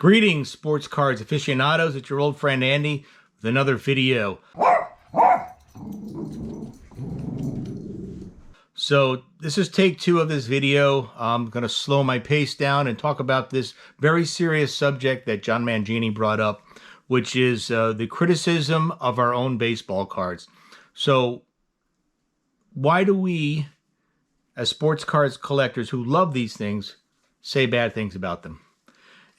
Greetings, sports cards aficionados. It's your old friend Andy with another video. So this is take two of this video. I'm going to slow my pace down and talk about this very serious subject that John Mangini brought up, which is the criticism of our own baseball cards. So why do we, as sports cards collectors who love these things, say bad things about them?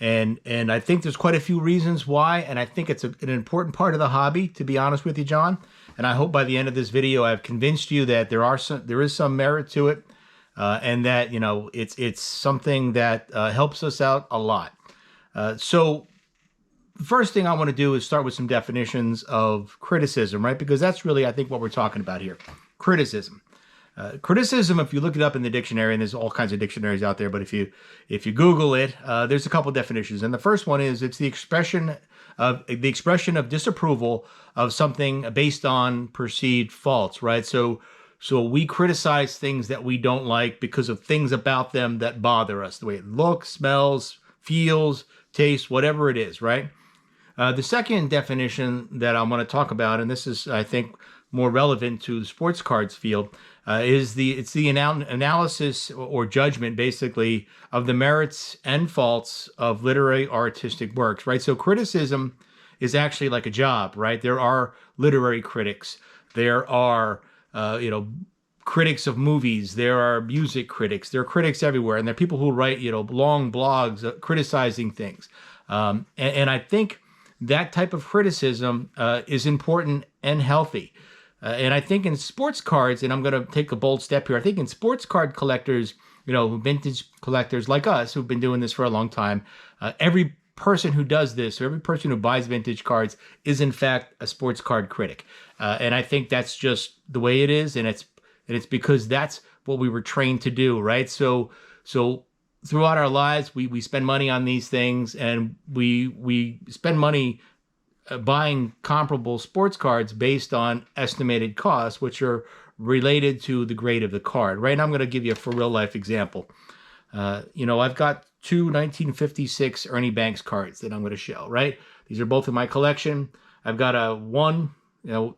And I think there's quite a few reasons why, and I think it's an important part of the hobby, to be honest with you, John. And I hope by the end of this video I've convinced you that there is some merit to it, and that it's something that helps us out a lot. So the first thing I want to do is start with some definitions of criticism, right? Because that's really, I think, what we're talking about here. Criticism. Criticism, if you look it up in the dictionary, and there's all kinds of dictionaries out there, but if you Google it, there's a couple definitions. And the first one is it's the expression of disapproval of something based on perceived faults, right? So we criticize things that we don't like because of things about them that bother us, the way it looks, smells, feels, tastes, whatever it is, right? The second definition that I want to talk about, and this is, I think, more relevant to the sports cards field, is the analysis or judgment, basically, of the merits and faults of literary or artistic works, right? So criticism is actually like a job, right? There are literary critics. There are, critics of movies. There are music critics. There are critics everywhere. And there are people who write, long blogs criticizing things. And I think that type of criticism is important and healthy. And I think in sports cards, and I'm going to take a bold step here, I think in sports card collectors, vintage collectors like us who've been doing this for a long time, every person who does this, or every person who buys vintage cards is in fact a sports card critic. And I think that's just the way it is, and it's because that's what we were trained to do, right? So throughout our lives, we spend money on these things, and we spend money buying comparable sports cards based on estimated costs, which are related to the grade of the card, right? And I'm going to give you a for real life example. I've got two 1956 Ernie Banks cards that I'm going to show, right? These are both in my collection. I've got a one,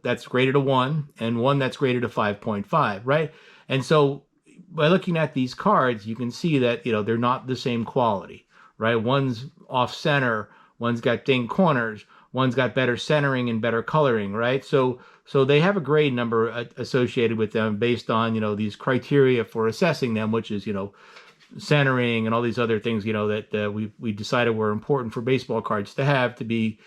that's graded a 1, and one that's graded a 5.5, right? And so by looking at these cards, you can see that, they're not the same quality, right? One's off center, one's got dinged corners, one's got better centering and better coloring, right? So they have a grade number associated with them based on, these criteria for assessing them, which is, centering and all these other things, that we decided were important for baseball cards to have to be,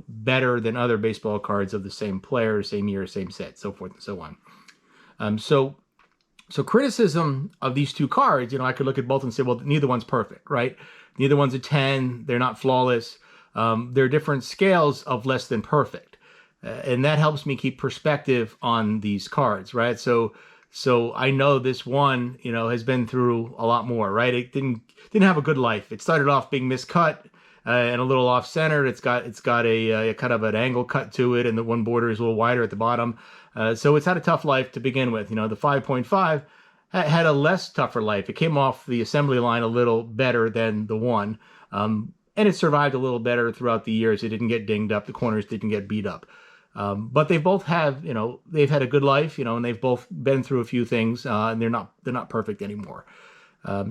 better than other baseball cards of the same player, same year, same set, so forth and so on. So criticism of these two cards, I could look at both and say, well, neither one's perfect, right? Neither one's a 10. They're not flawless. There are different scales of less than perfect. And that helps me keep perspective on these cards, right? So I know this one, has been through a lot more, right? It didn't have a good life. It started off being miscut and a little off center. It's got a kind of an angle cut to it, and the one border is a little wider at the bottom. So it's had a tough life to begin with. The 5.5 had a less tougher life. It came off the assembly line a little better than the one. And it survived a little better throughout the years. It didn't get dinged up. The corners didn't get beat up. But they both have, they've had a good life, and they've both been through a few things, and they're not perfect anymore.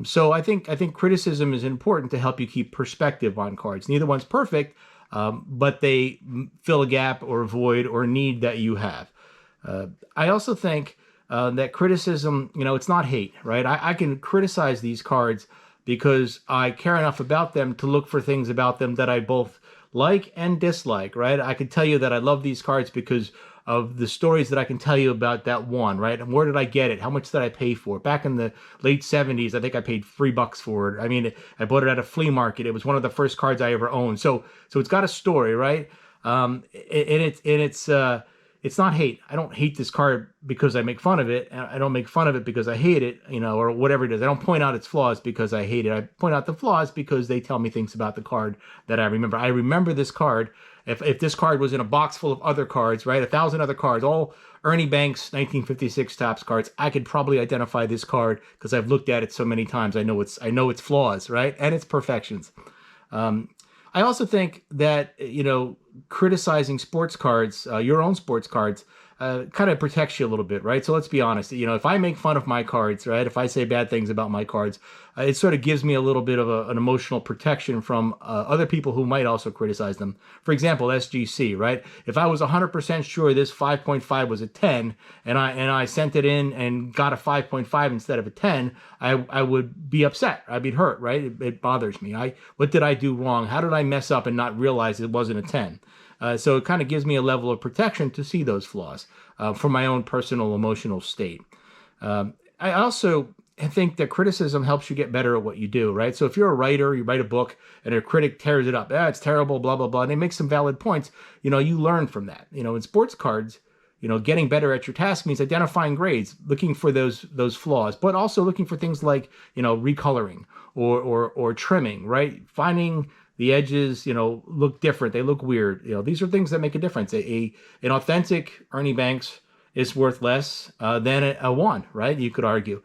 So I think criticism is important to help you keep perspective on cards. Neither one's perfect, but they fill a gap or a void or need that you have. I also think that criticism, it's not hate, right? I can criticize these cards because I care enough about them to look for things about them that I both like and dislike, right? I can tell you that I love these cards because of the stories that I can tell you about that one, right? And where did I get it? How much did I pay for it? Back in the late 70s, I think I paid $3 for it. I mean, I bought it at a flea market. It was one of the first cards I ever owned. So it's got a story, right? It's not hate. I don't hate this card because I make fun of it. I don't make fun of it because I hate it, or whatever it is. I don't point out its flaws because I hate it. I point out the flaws because they tell me things about the card that I remember. I remember this card. If this card was in a box full of other cards, right, 1,000 other cards, all Ernie Banks 1956 Topps cards, I could probably identify this card because I've looked at it so many times. I know its flaws, right, and its perfections. I also think that, criticizing sports cards, your own sports cards, kind of protects you a little bit, right? So let's be honest. If I make fun of my cards, right? If I say bad things about my cards, it sort of gives me a little bit of an emotional protection from other people who might also criticize them. For example, SGC, right? If I was 100% sure this 5.5 was a 10, and I sent it in and got a 5.5 instead of a 10, I would be upset. I'd be hurt, right? It bothers me. What did I do wrong? How did I mess up and not realize it wasn't a 10? So it kind of gives me a level of protection to see those flaws for my own personal emotional state. I also think that criticism helps you get better at what you do, right? So if you're a writer, you write a book, and a critic tears it up, it's terrible, blah, blah, blah, and they make some valid points, you learn from that. In sports cards, getting better at your task means identifying grades, looking for those flaws, but also looking for things like, recoloring or trimming, right? Finding the edges, look different. They look weird. These are things that make a difference. An authentic Ernie Banks is worth less than a one, right? You could argue,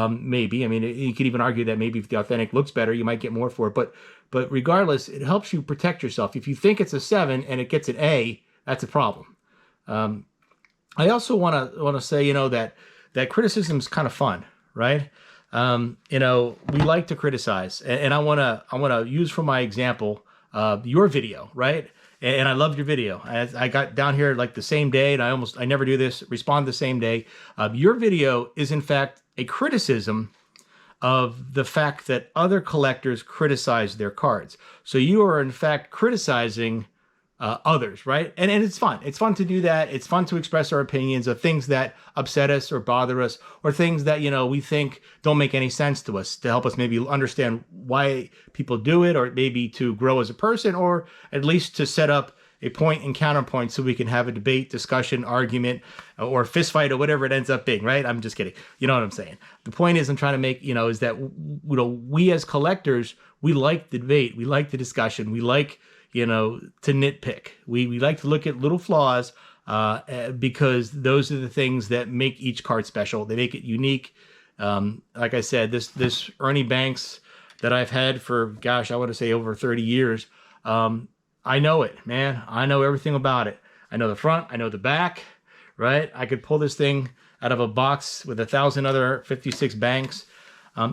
maybe. I mean, you could even argue that maybe if the authentic looks better, you might get more for it. But regardless, it helps you protect yourself. If you think it's a 7 and it gets an A, that's a problem. I also want to say, that criticism is kind of fun, right? We like to criticize, and I want to use for my example your video, right? And I loved your video. I got down here like the same day, and I never do this, respond the same day. Your video is in fact a criticism of the fact that other collectors criticize their cards. So you are in fact criticizing others, right? And it's fun. It's fun to do that. It's fun to express our opinions of things that upset us or bother us, or things that, we think don't make any sense to us, to help us maybe understand why people do it, or maybe to grow as a person, or at least to set up a point and counterpoint so we can have a debate, discussion, argument, or fist fight, or whatever it ends up being, right? I'm just kidding. You know what I'm saying? The point is I'm trying to make, is that, we as collectors, we like the debate. We like the discussion. We like, to nitpick. We like to look at little flaws because those are the things that make each card special. They make it unique. Like I said, this Ernie Banks that I've had for, I want to say over 30 years, I know it, man. I know everything about it. I know the front. I know the back, right? I could pull this thing out of a box with 1,000 other 56 banks.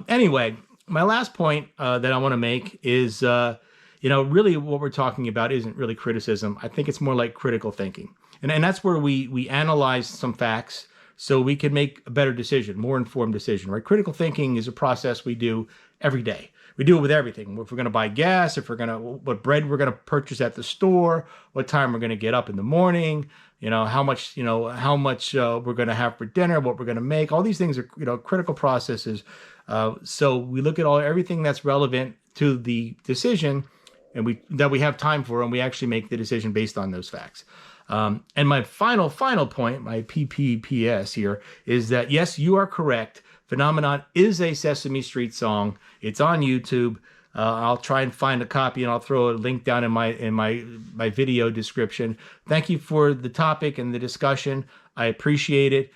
Anyway, my last point that I want to make is, really what we're talking about isn't really criticism. I think it's more like critical thinking. And that's where we analyze some facts so we can make a better decision, more informed decision, right? Critical thinking is a process we do every day. We do it with everything. If we're going to buy gas, what bread we're going to purchase at the store, what time we're going to get up in the morning, how much we're going to have for dinner, what we're going to make. All these things are, critical processes. So we look at everything that's relevant to the decision, and we have time for, and we actually make the decision based on those facts. And my final point, my PPPS here, is that yes, you are correct. Phenomenon is a Sesame Street song. It's on YouTube. I'll try and find a copy, and I'll throw a link down in my video description. Thank you for the topic and the discussion. I appreciate it.